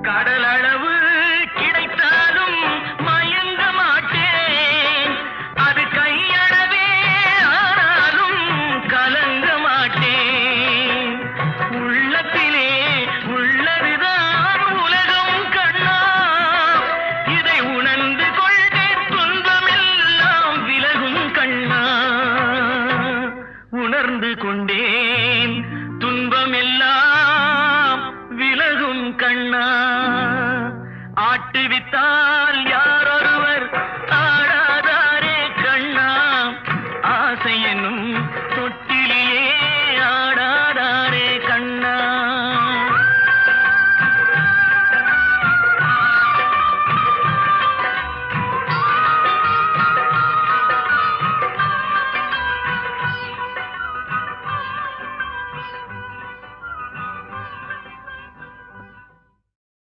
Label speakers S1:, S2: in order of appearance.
S1: கடலளவு கிடைத்தாலும் மயங்க மாட்டேன். அது கையளவே ஆனாலும் கலங்க மாட்டேன். உள்ளத்திலே உள்ளதுதான் உலகம் கண்ணா, இதை உணர்ந்து கொண்டே துன்பமெல்லாம் விலகும் கண்ணா. உணர்ந்து கொண்டேன் துன்பமெல்லாம் விலகும் கண்ணா. ஆட்டுவித்தால்